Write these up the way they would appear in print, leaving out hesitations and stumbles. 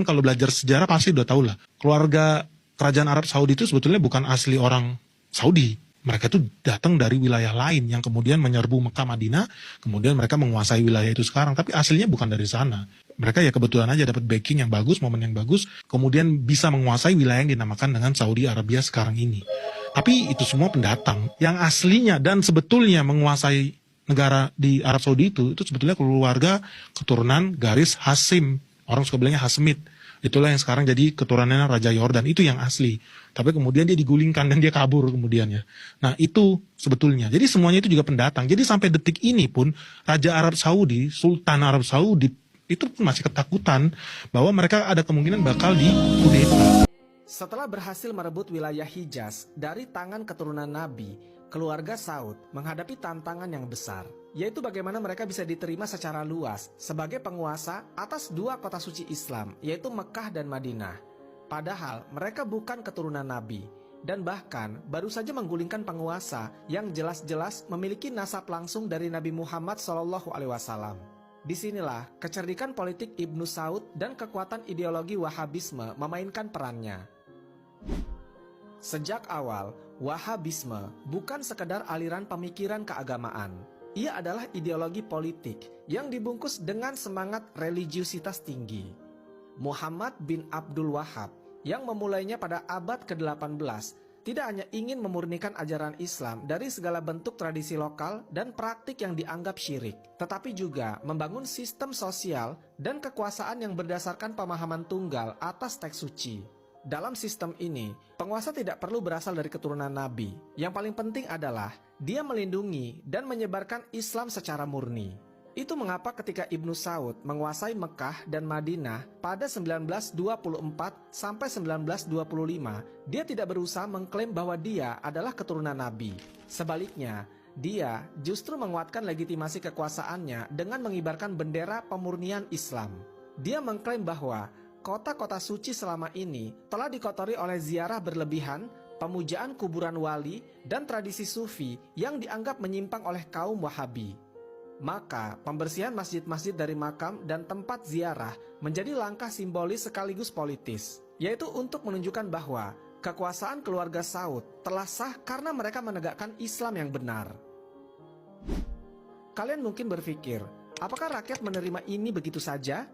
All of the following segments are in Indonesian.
teman-teman kalau belajar sejarah pasti udah tahu lah. Keluarga kerajaan Arab Saudi itu sebetulnya bukan asli orang Saudi. Mereka itu datang dari wilayah lain yang kemudian menyerbu Mekah Madinah, kemudian mereka menguasai wilayah itu sekarang, tapi aslinya bukan dari sana. Mereka ya kebetulan aja dapat backing yang bagus, momen yang bagus, kemudian bisa menguasai wilayah yang dinamakan dengan Saudi Arabia sekarang ini. Tapi itu semua pendatang. Yang aslinya dan sebetulnya menguasai negara di Arab Saudi itu sebetulnya keluarga keturunan garis Hasim. Orang suka bilangnya Hasemit. Itulah yang sekarang jadi keturunannya Raja Yordan. Itu yang asli. Tapi kemudian dia digulingkan dan dia kabur kemudian ya. Nah itu sebetulnya. Jadi semuanya itu juga pendatang. Jadi sampai detik ini pun Raja Arab Saudi, Sultan Arab Saudi itu pun masih ketakutan bahwa mereka ada kemungkinan bakal dikudeta. Setelah berhasil merebut wilayah Hijaz dari tangan keturunan Nabi, keluarga Saud menghadapi tantangan yang besar, yaitu bagaimana mereka bisa diterima secara luas sebagai penguasa atas dua kota suci Islam, yaitu Mekah dan Madinah. Padahal mereka bukan keturunan Nabi, dan bahkan baru saja menggulingkan penguasa yang jelas-jelas memiliki nasab langsung dari Nabi Muhammad SAW. Disinilah kecerdikan politik Ibnu Saud dan kekuatan ideologi Wahabisme memainkan perannya. Sejak awal, Wahabisme bukan sekedar aliran pemikiran keagamaan. Ia adalah ideologi politik yang dibungkus dengan semangat religiusitas tinggi. Muhammad bin Abdul Wahab yang memulainya pada abad ke-18 tidak hanya ingin memurnikan ajaran Islam dari segala bentuk tradisi lokal dan praktik yang dianggap syirik, tetapi juga membangun sistem sosial dan kekuasaan yang berdasarkan pemahaman tunggal atas teks suci. Dalam sistem ini, penguasa tidak perlu berasal dari keturunan Nabi. Yang paling penting adalah dia melindungi dan menyebarkan Islam secara murni. Itu mengapa ketika Ibnu Saud menguasai Mekah dan Madinah pada 1924 sampai 1925, dia tidak berusaha mengklaim bahwa dia adalah keturunan Nabi. Sebaliknya, dia justru menguatkan legitimasi kekuasaannya dengan mengibarkan bendera pemurnian Islam. Dia mengklaim bahwa kota-kota suci selama ini telah dikotori oleh ziarah berlebihan, pemujaan kuburan wali, dan tradisi sufi yang dianggap menyimpang oleh kaum Wahabi. Maka, pembersihan masjid-masjid dari makam dan tempat ziarah menjadi langkah simbolis sekaligus politis, yaitu untuk menunjukkan bahwa kekuasaan keluarga Saud telah sah karena mereka menegakkan Islam yang benar. Kalian mungkin berpikir, apakah rakyat menerima ini begitu saja?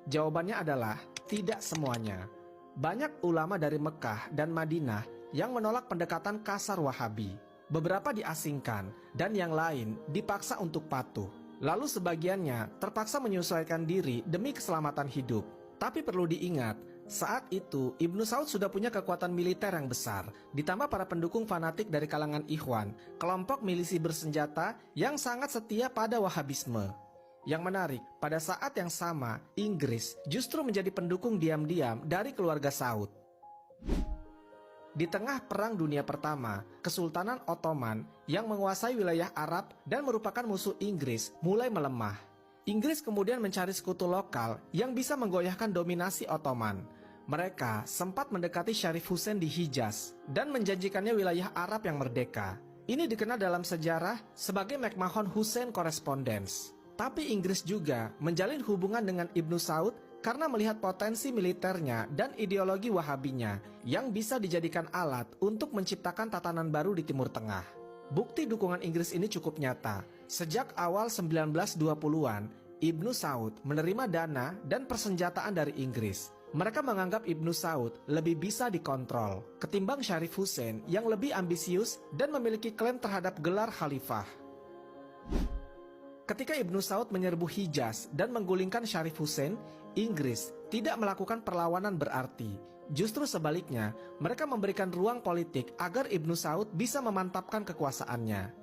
Jawabannya adalah tidak semuanya. Banyak ulama dari Mekah dan Madinah yang menolak pendekatan kasar Wahabi. Beberapa diasingkan dan yang lain dipaksa untuk patuh. Lalu sebagiannya terpaksa menyesuaikan diri demi keselamatan hidup. Tapi perlu diingat, saat itu Ibnu Saud sudah punya kekuatan militer yang besar, ditambah para pendukung fanatik dari kalangan Ikhwan, kelompok milisi bersenjata yang sangat setia pada Wahabisme. Yang menarik, pada saat yang sama, Inggris justru menjadi pendukung diam-diam dari keluarga Saud. Di tengah Perang Dunia Pertama, Kesultanan Ottoman yang menguasai wilayah Arab dan merupakan musuh Inggris mulai melemah. Inggris kemudian mencari sekutu lokal yang bisa menggoyahkan dominasi Ottoman. Mereka sempat mendekati Syarif Hussein di Hijaz dan menjanjikannya wilayah Arab yang merdeka. Ini dikenal dalam sejarah sebagai McMahon Hussein Correspondence. Tapi Inggris juga menjalin hubungan dengan Ibnu Saud karena melihat potensi militernya dan ideologi Wahabinya yang bisa dijadikan alat untuk menciptakan tatanan baru di Timur Tengah. Bukti dukungan Inggris ini cukup nyata. Sejak awal 1920-an, Ibnu Saud menerima dana dan persenjataan dari Inggris. Mereka menganggap Ibnu Saud lebih bisa dikontrol ketimbang Syarif Hussein yang lebih ambisius dan memiliki klaim terhadap gelar khalifah. Ketika Ibnu Saud menyerbu Hijaz dan menggulingkan Syarif Hussein, Inggris tidak melakukan perlawanan berarti. Justru sebaliknya, mereka memberikan ruang politik agar Ibnu Saud bisa memantapkan kekuasaannya.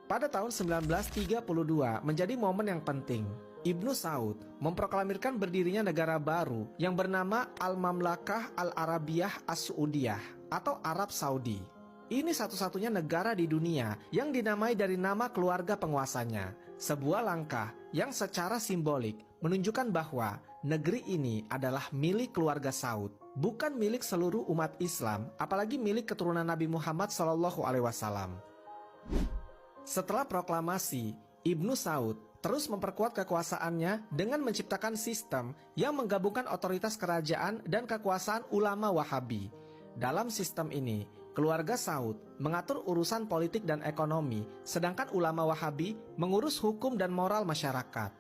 Pada tahun 1932 menjadi momen yang penting. Ibnu Saud memproklamirkan berdirinya negara baru yang bernama Al-Mamlakah Al-Arabiyah As-Saudiyah atau Arab Saudi. Ini satu-satunya negara di dunia yang dinamai dari nama keluarga penguasanya. Sebuah langkah yang secara simbolik menunjukkan bahwa negeri ini adalah milik keluarga Saud, bukan milik seluruh umat Islam, apalagi milik keturunan Nabi Muhammad SAW. Setelah proklamasi, Ibnu Saud terus memperkuat kekuasaannya dengan menciptakan sistem yang menggabungkan otoritas kerajaan dan kekuasaan ulama Wahabi. Dalam sistem ini, keluarga Saud mengatur urusan politik dan ekonomi, sedangkan ulama Wahabi mengurus hukum dan moral masyarakat.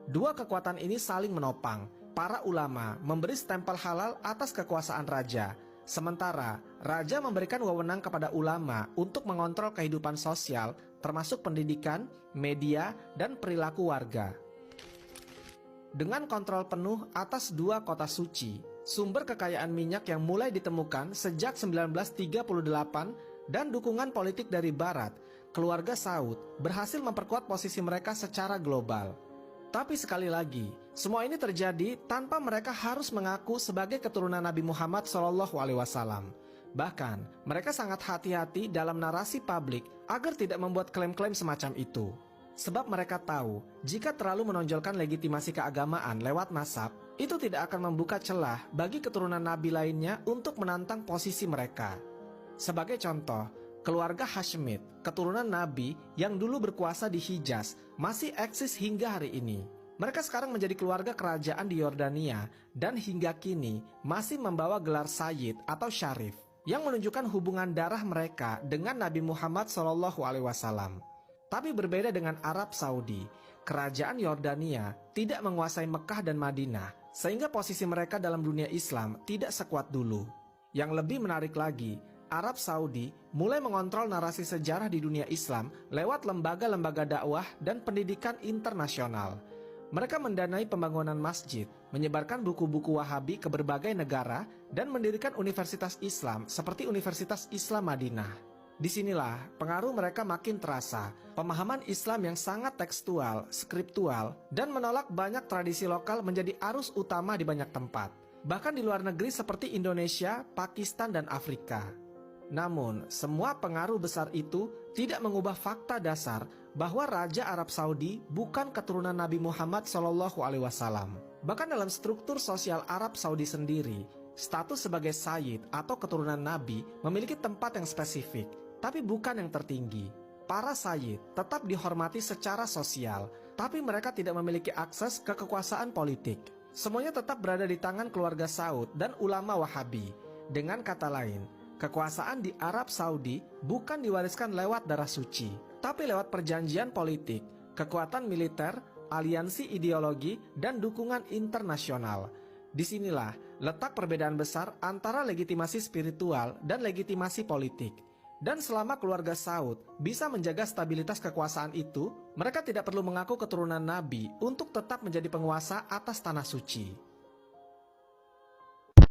Dua kekuatan ini saling menopang. Para ulama memberi stempel halal atas kekuasaan raja, sementara raja memberikan wewenang kepada ulama untuk mengontrol kehidupan sosial, termasuk pendidikan, media, dan perilaku warga. Dengan kontrol penuh atas dua kota suci, sumber kekayaan minyak yang mulai ditemukan sejak 1938, dan dukungan politik dari Barat, keluarga Saud berhasil memperkuat posisi mereka secara global. Tapi sekali lagi, semua ini terjadi tanpa mereka harus mengaku sebagai keturunan Nabi Muhammad SAW. Bahkan, mereka sangat hati-hati dalam narasi publik agar tidak membuat klaim-klaim semacam itu. Sebab mereka tahu, jika terlalu menonjolkan legitimasi keagamaan lewat nasab, itu tidak akan membuka celah bagi keturunan Nabi lainnya untuk menantang posisi mereka. Sebagai contoh, keluarga Hashemid, keturunan Nabi yang dulu berkuasa di Hijaz, masih eksis hingga hari ini. Mereka sekarang menjadi keluarga kerajaan di Yordania dan hingga kini masih membawa gelar Sayyid atau Syarif yang menunjukkan hubungan darah mereka dengan Nabi Muhammad SAW. Tapi berbeda dengan Arab Saudi, kerajaan Yordania tidak menguasai Mekah dan Madinah, sehingga posisi mereka dalam dunia Islam tidak sekuat dulu. Yang lebih menarik lagi, Arab Saudi mulai mengontrol narasi sejarah di dunia Islam lewat lembaga-lembaga dakwah dan pendidikan internasional. Mereka mendanai pembangunan masjid, menyebarkan buku-buku Wahabi ke berbagai negara, dan mendirikan universitas Islam seperti Universitas Islam Madinah. Disinilah pengaruh mereka makin terasa, pemahaman Islam yang sangat tekstual, skriptual, dan menolak banyak tradisi lokal menjadi arus utama di banyak tempat, bahkan di luar negeri seperti Indonesia, Pakistan, dan Afrika. Namun, semua pengaruh besar itu tidak mengubah fakta dasar bahwa Raja Arab Saudi bukan keturunan Nabi Muhammad SAW. Bahkan dalam struktur sosial Arab Saudi sendiri, status sebagai Sayyid atau keturunan Nabi memiliki tempat yang spesifik, tapi bukan yang tertinggi. Para Sayyid tetap dihormati secara sosial, tapi mereka tidak memiliki akses ke kekuasaan politik. Semuanya tetap berada di tangan keluarga Saud dan ulama Wahabi. Dengan kata lain, kekuasaan di Arab Saudi bukan diwariskan lewat darah suci, tapi lewat perjanjian politik, kekuatan militer, aliansi ideologi, dan dukungan internasional. Disinilah letak perbedaan besar antara legitimasi spiritual dan legitimasi politik. Dan selama keluarga Saud bisa menjaga stabilitas kekuasaan itu, mereka tidak perlu mengaku keturunan Nabi untuk tetap menjadi penguasa atas tanah suci.